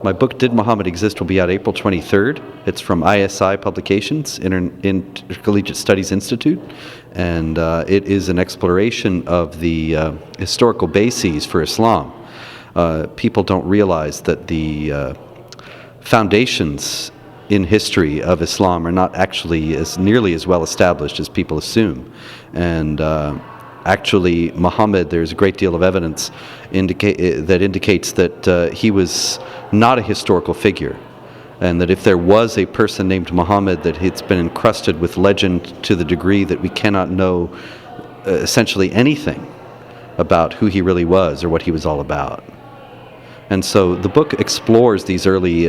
My book, Did Mohammed Exist?, will be out April 23rd. It's from ISI Publications, Intercollegiate Studies Institute, and it is an exploration of the historical bases for Islam. People don't realize that the foundations in history of Islam are not actually nearly as well established as people assume. And actually, Muhammad, there's a great deal of evidence that indicates that he was not a historical figure, and that if there was a person named Muhammad, that it's been encrusted with legend to the degree that we cannot know essentially anything about who he really was or what he was all about. And so the book explores these early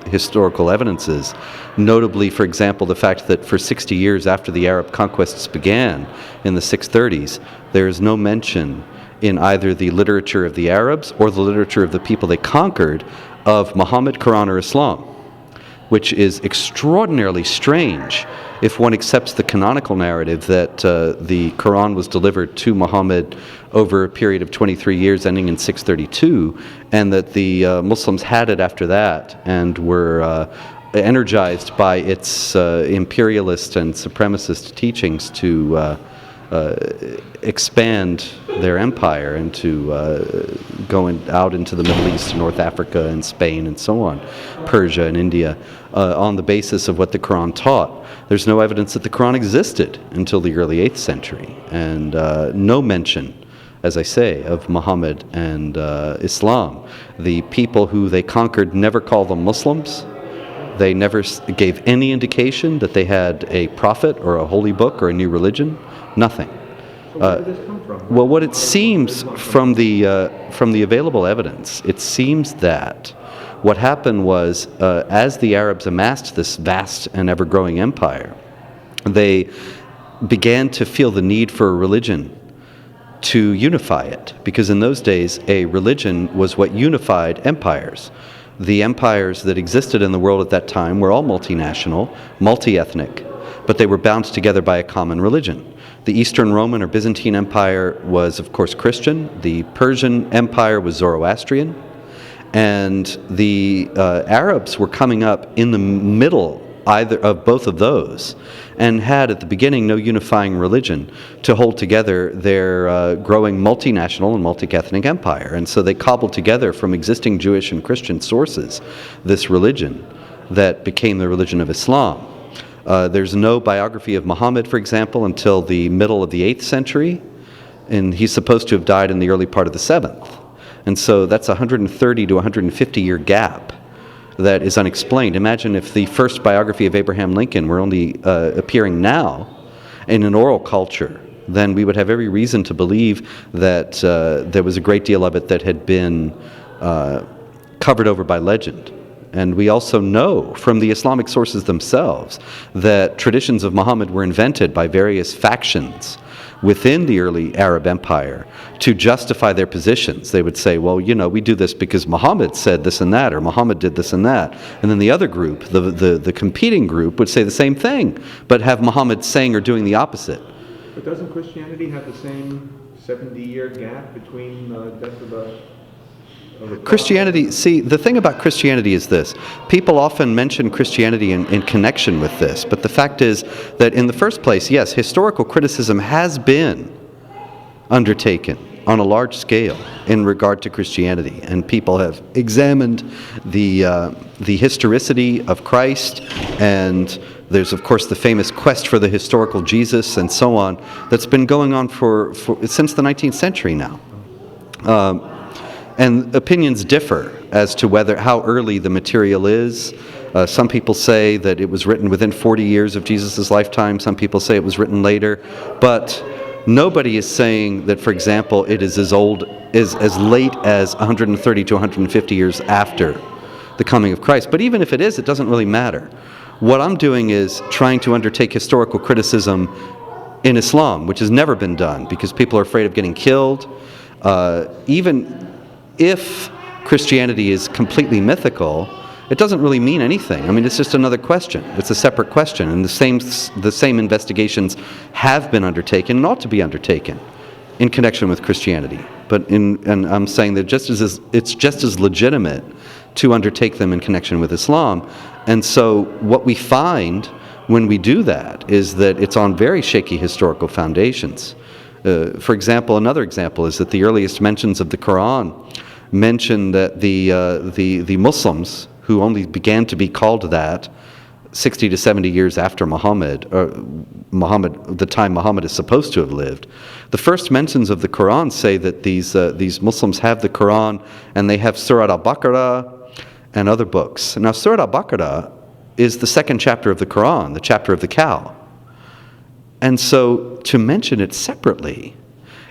historical evidences, notably, for example, the fact that for 60 years after the Arab conquests began in the 630s, there is no mention in either the literature of the Arabs or the literature of the people they conquered of Muhammad, Qur'an, or Islam, which is extraordinarily strange if one accepts the canonical narrative that the Qur'an was delivered to Muhammad over a period of 23 years ending in 632, and that the Muslims had it after that and were energized by its imperialist and supremacist teachings to expand their empire and to go out into the Middle East, North Africa, and Spain, and so on, Persia and India, on the basis of what the Quran taught. There's no evidence that the Quran existed until the early 8th century, and no mention, as I say, of Muhammad and Islam. The people who they conquered never called them Muslims. They never gave any indication that they had a prophet or a holy book or a new religion. Nothing. So where did this come from? Well, what it seems from the available evidence, it seems that what happened was, as the Arabs amassed this vast and ever-growing empire, they began to feel the need for a religion to unify it, because in those days, a religion was what unified empires. The empires that existed in the world at that time were all multinational, multi-ethnic, but they were bound together by a common religion. The Eastern Roman or Byzantine Empire was, of course, Christian. The Persian Empire was Zoroastrian. And the Arabs were coming up in the middle either of both of those, and had at the beginning no unifying religion to hold together their growing multinational and multi-ethnic empire. And so they cobbled together from existing Jewish and Christian sources this religion that became the religion of Islam. There's no biography of Muhammad, for example, until the middle of the 8th century, and he's supposed to have died in the early part of the 7th. And so that's a 130 to 150 year gap that is unexplained. Imagine if the first biography of Abraham Lincoln were only appearing now in an oral culture, then we would have every reason to believe that there was a great deal of it that had been covered over by legend. And we also know from the Islamic sources themselves that traditions of Muhammad were invented by various factions within the early Arab Empire to justify their positions. They would say, well, you know, we do this because Muhammad said this and that, or Muhammad did this and that. And then the other group, the competing group, would say the same thing, but have Muhammad saying or doing the opposite. But doesn't Christianity have the same 70-year gap between death of the Christianity, see, the thing about Christianity is this. People often mention Christianity in connection with this, but the fact is that in the first place, yes, historical criticism has been undertaken on a large scale in regard to Christianity, and people have examined the historicity of Christ, and there's of course the famous quest for the historical Jesus and so on that's been going on for since the 19th century now. And opinions differ as to how early the material is. Some people say that it was written within 40 years of Jesus' lifetime. Some people say it was written later. But nobody is saying that, for example, it is as late as 130 to 150 years after the coming of Christ. But even if it is, it doesn't really matter. What I'm doing is trying to undertake historical criticism in Islam, which has never been done because people are afraid of getting killed. Even if Christianity is completely mythical, it doesn't really mean anything. I mean, it's just another question. It's a separate question, and the same investigations have been undertaken and ought to be undertaken in connection with Christianity. And I'm saying that it's just as legitimate to undertake them in connection with Islam. And so what we find when we do that is that it's on very shaky historical foundations. For example, another example is that the earliest mentions of the Qur'an mention that the Muslims, who only began to be called that 60 to 70 years after Muhammad, the time Muhammad is supposed to have lived, the first mentions of the Quran say that these Muslims have the Quran and they have Surah al-Baqarah and other books. Now, Surah al-Baqarah is the second chapter of the Quran, the chapter of the cow. And so to mention it separately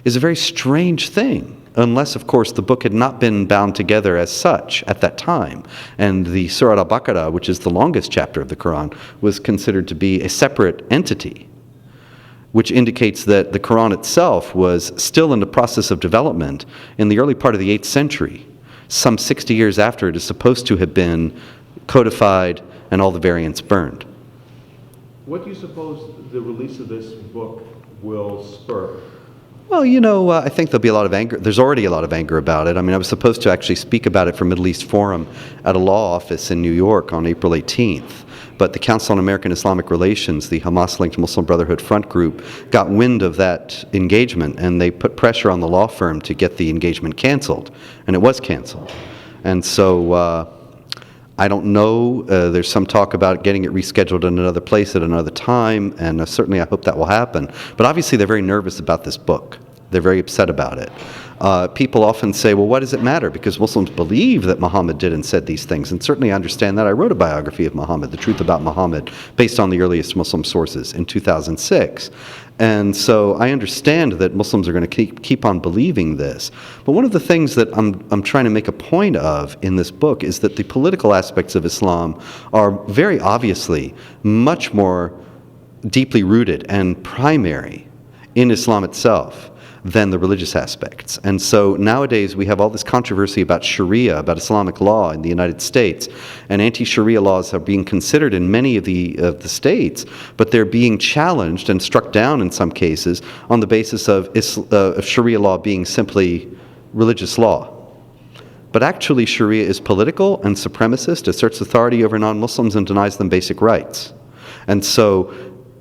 is a very strange thing, unless, of course, the book had not been bound together as such at that time. And the Surah al-Baqarah, which is the longest chapter of the Quran, was considered to be a separate entity, which indicates that the Quran itself was still in the process of development in the early part of the 8th century, some 60 years after it is supposed to have been codified and all the variants burned. What do you suppose the release of this book will spur? Well, you know, I think there'll be a lot of anger. There's already a lot of anger about it. I mean, I was supposed to actually speak about it for Middle East Forum at a law office in New York on April 18th. But the Council on American Islamic Relations, the Hamas-linked Muslim Brotherhood Front Group, got wind of that engagement, and they put pressure on the law firm to get the engagement canceled. And it was canceled. And so I don't know. There's some talk about getting it rescheduled in another place at another time, and certainly I hope that will happen. But obviously they're very nervous about this book. They're very upset about it. People often say, well, what does it matter? Because Muslims believe that Muhammad did and said these things, and certainly I understand that. I wrote a biography of Muhammad, The Truth About Muhammad, based on the earliest Muslim sources in 2006. And so I understand that Muslims are going to keep on believing this. But one of the things that I'm trying to make a point of in this book is that the political aspects of Islam are very obviously much more deeply rooted and primary in Islam itself than the religious aspects. And so nowadays we have all this controversy about Sharia, about Islamic law in the United States, and anti-Sharia laws are being considered in many of the states, but they're being challenged and struck down in some cases on the basis of Sharia law being simply religious law. But actually Sharia is political and supremacist, asserts authority over non-Muslims and denies them basic rights. And so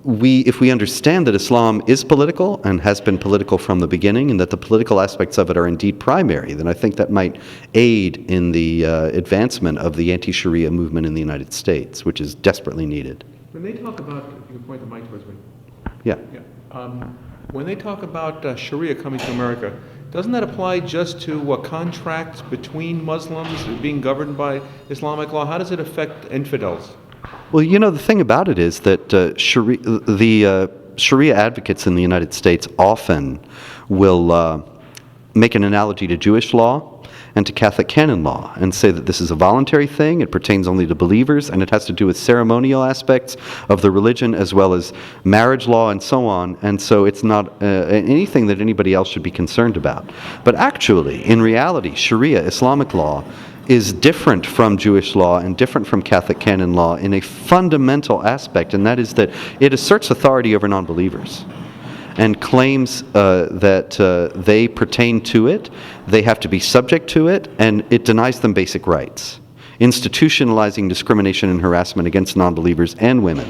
if we understand that Islam is political and has been political from the beginning, and that the political aspects of it are indeed primary, then I think that might aid in the advancement of the anti-Sharia movement in the United States, which is desperately needed. When they talk about, if you can point the mic towards me. Yeah. When they talk about Sharia coming to America, doesn't that apply just to contracts between Muslims being governed by Islamic law? How does it affect infidels? Well, you know, the thing about it is that Sharia advocates in the United States often will make an analogy to Jewish law and to Catholic canon law and say that this is a voluntary thing, it pertains only to believers, and it has to do with ceremonial aspects of the religion as well as marriage law and so on, and so it's not anything that anybody else should be concerned about. But actually, in reality, Sharia, Islamic law, is different from Jewish law and different from Catholic canon law in a fundamental aspect, and that is that it asserts authority over non-believers and claims that they pertain to it, they have to be subject to it, and it denies them basic rights, institutionalizing discrimination and harassment against non-believers and women.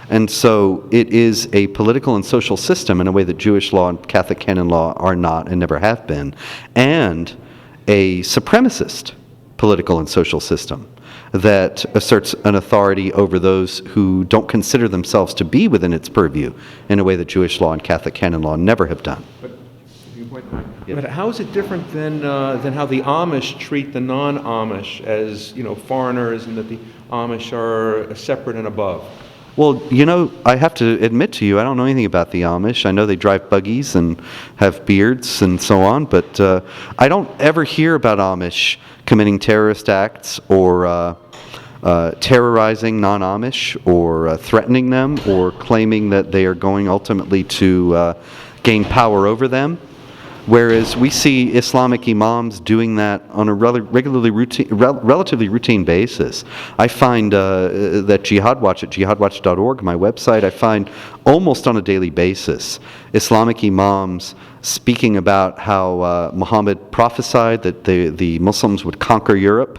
And so it is a political and social system in a way that Jewish law and Catholic canon law are not and never have been, and a supremacist political and social system that asserts an authority over those who don't consider themselves to be within its purview in a way that Jewish law and Catholic canon law never have done. But how is it different than how the Amish treat the non-Amish as foreigners, and that the Amish are separate and above? Well, you know, I have to admit to you, I don't know anything about the Amish. I know they drive buggies and have beards and so on, but I don't ever hear about Amish committing terrorist acts or terrorizing non-Amish or threatening them or claiming that they are going ultimately to gain power over them. Whereas we see Islamic imams doing that on a relatively routine basis. I find that Jihad Watch at jihadwatch.org, my website, I find almost on a daily basis Islamic imams speaking about how Muhammad prophesied that the Muslims would conquer Europe,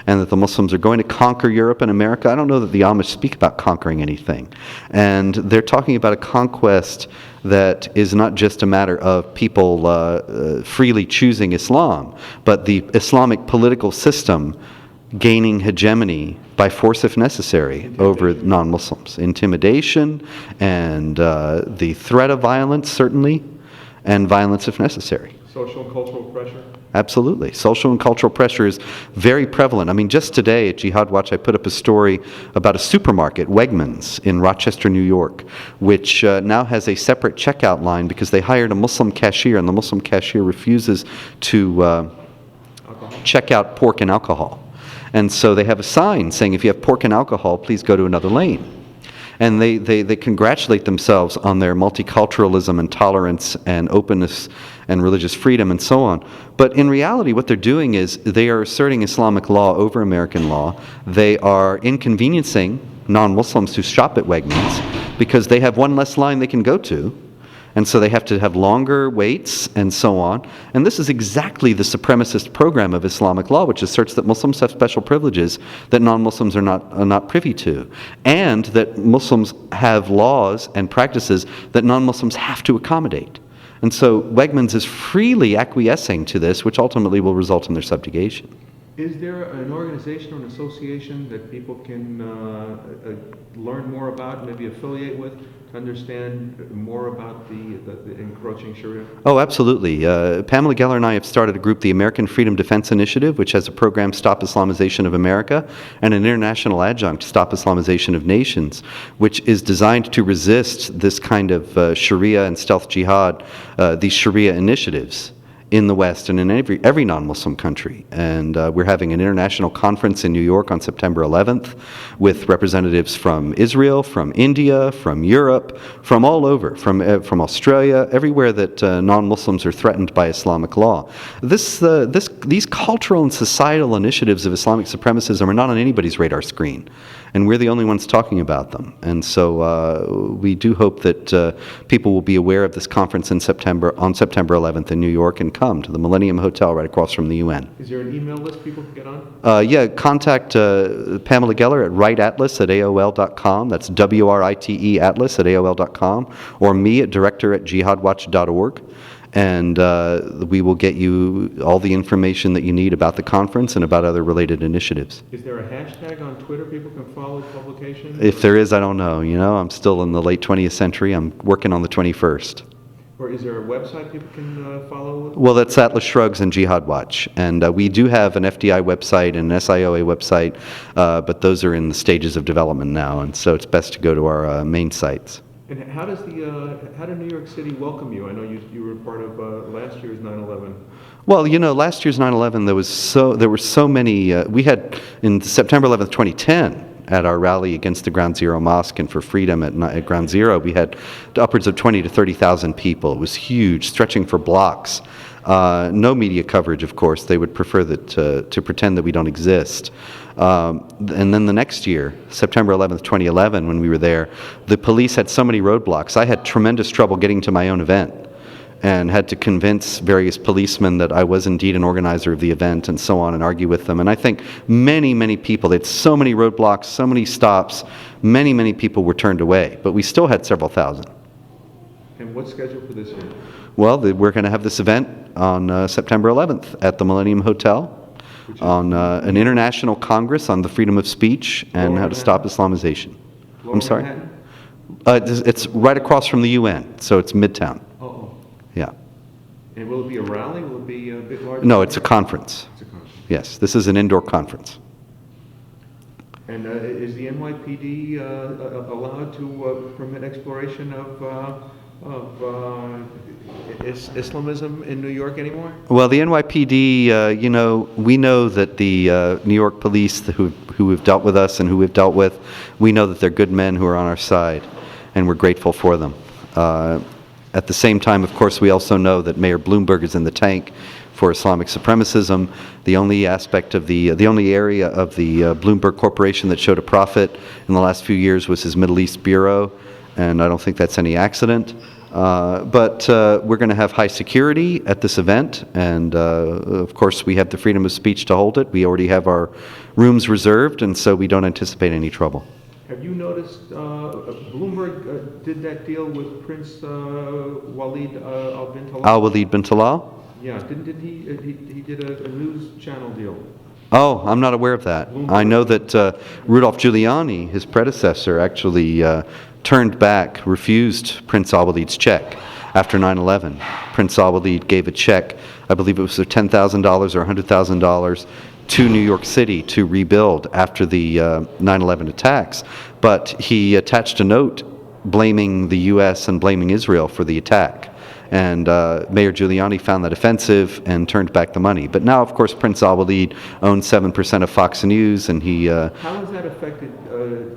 and that the Muslims are going to conquer Europe and America. I don't know that the Amish speak about conquering anything. And they're talking about a conquest that is not just a matter of people freely choosing Islam, but the Islamic political system gaining hegemony by force if necessary over non-Muslims. Intimidation and the threat of violence, certainly, and violence if necessary. Social and cultural pressure? Absolutely. Social and cultural pressure is very prevalent. I mean, just today at Jihad Watch, I put up a story about a supermarket, Wegmans, in Rochester, New York, which now has a separate checkout line because they hired a Muslim cashier, and the Muslim cashier refuses to check out pork and alcohol. And so they have a sign saying, if you have pork and alcohol, please go to another lane. And they congratulate themselves on their multiculturalism and tolerance and openness and religious freedom and so on. But in reality, what they're doing is they are asserting Islamic law over American law. They are inconveniencing non-Muslims who shop at Wegmans because they have one less line they can go to. And so they have to have longer waits and so on. And this is exactly the supremacist program of Islamic law, which asserts that Muslims have special privileges that non-Muslims are not privy to, and that Muslims have laws and practices that non-Muslims have to accommodate. And so Wegmans is freely acquiescing to this, which ultimately will result in their subjugation. Is there an organization or an association that people can learn more about, maybe affiliate with, to understand more about the encroaching Sharia? Oh, absolutely. Pamela Geller and I have started a group, the American Freedom Defense Initiative, which has a program, Stop Islamization of America, and an international adjunct, Stop Islamization of Nations, which is designed to resist this kind of Sharia and stealth jihad, these Sharia initiatives in the West and in every non-Muslim country. And we're having an international conference in New York on September 11th with representatives from Israel, from India, from Europe, from all over, from Australia, everywhere that non-Muslims are threatened by Islamic law. These cultural and societal initiatives of Islamic supremacism are not on anybody's radar screen, and we're the only ones talking about them. And so we do hope that people will be aware of this conference on September 11th in New York and come to the Millennium Hotel right across from the UN. Is there an email list people can get on? Yeah, contact Pamela Geller at writeatlas@aol.com. That's WRITE atlas@aol.com, or me at director@jihadwatch.org. And we will get you all the information that you need about the conference and about other related initiatives. Is there a hashtag on Twitter people can follow publications? If there is, I don't know. You know, I'm still in the late 20th century. I'm working on the 21st. Or is there a website people can follow? Well, that's Atlas Shrugs and Jihad Watch. And we do have an FDI website and an SIOA website, but those are in the stages of development now, and so it's best to go to our main sites. And how did New York City welcome you? I know you were part of last year's 9/11. Well, you know, last year's 9/11, there were so many. We had in September 11th, 2010. At our rally against the Ground Zero Mosque and for freedom at Ground Zero, we had upwards of 20 to 30,000 people. It was huge, stretching for blocks. No media coverage, of course. They would prefer that to pretend that we don't exist. And then the next year, September 11th, 2011, when we were there, the police had so many roadblocks. I had tremendous trouble getting to my own event, and had to convince various policemen that I was indeed an organizer of the event and so on, and argue with them. And I think many, many people, they had so many roadblocks, so many stops, many, many people were turned away, but we still had several thousand. And what's scheduled for this year? Well, we're going to have this event on September 11th at the Millennium Hotel on an international congress on the freedom of speech and how to stop Islamization. I'm sorry? It's right across from the UN, so it's Midtown. Yeah. And will it be a rally? Will it be a bit larger? No, it's a conference. It's a conference. Yes, this is an indoor conference. And is the NYPD allowed to permit exploration of Islamism in New York anymore? Well, the NYPD, you know, we know that the New York police who have dealt with us and who we've dealt with, we know that they're good men who are on our side, and we're grateful for them. At the same time, of course, we also know that Mayor Bloomberg is in the tank for Islamic supremacism. The only aspect of the only area of the Bloomberg Corporation that showed a profit in the last few years was his Middle East bureau, and I don't think that's any accident. But we're going to have high security at this event, and of course we have the freedom of speech to hold it. We already have our rooms reserved, and so we don't anticipate any trouble. Have you noticed Bloomberg did that deal with Prince Walid bin Talal? Al-Walid bin Talal? Yeah, didn't he did a news channel deal? Oh, I'm not aware of that. I know that Rudolph Giuliani, his predecessor, actually turned back, refused Prince Al-Walid's check after 9/11. Prince Al-Walid gave a check, I believe it was $10,000 or $100,000, to New York City to rebuild after the 9/11 attacks. But he attached a note blaming the U.S. and blaming Israel for the attack. And Mayor Giuliani found that offensive and turned back the money. But now, of course, Prince Al-Walid owns 7% of Fox News, and he... How has that affected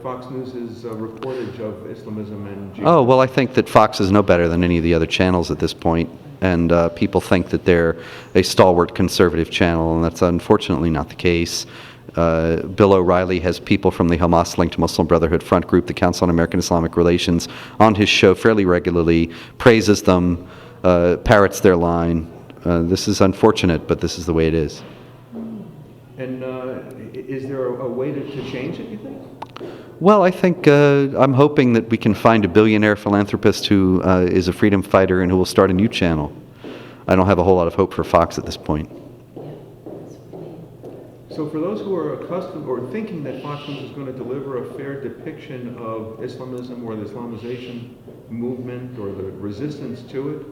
Fox News' reportage of Islamism and jihad? Oh, well, I think that Fox is no better than any of the other channels at this point. And people think that they're a stalwart conservative channel, and that's unfortunately not the case. Bill O'Reilly has people from the Hamas-linked Muslim Brotherhood Front Group, the Council on American Islamic Relations, on his show fairly regularly, praises them, parrots their line. This is unfortunate, but this is the way it is. And is there a way to change it, you think? Well, I think I'm hoping that we can find a billionaire philanthropist who is a freedom fighter and who will start a new channel. I don't have a whole lot of hope for Fox at this point. So for those who are accustomed or thinking that Fox News is going to deliver a fair depiction of Islamism or the Islamization movement or the resistance to it?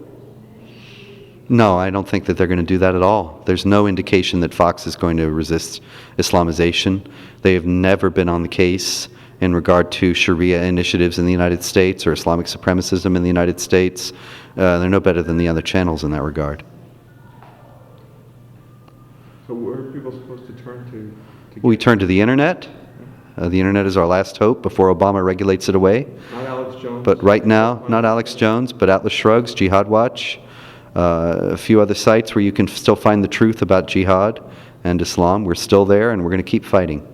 No, I don't think that they're going to do that at all. There's no indication that Fox is going to resist Islamization. They have never been on the case in regard to Sharia initiatives in the United States or Islamic supremacism in the United States. They're no better than the other channels in that regard. So where are people supposed to turn to We turn to the internet. The internet is our last hope before Obama regulates it away. Not Alex Jones. But right now, not Alex Jones, but Atlas Shrugs, Jihad Watch, a few other sites where you can still find the truth about jihad and Islam. We're still there, and we're going to keep fighting.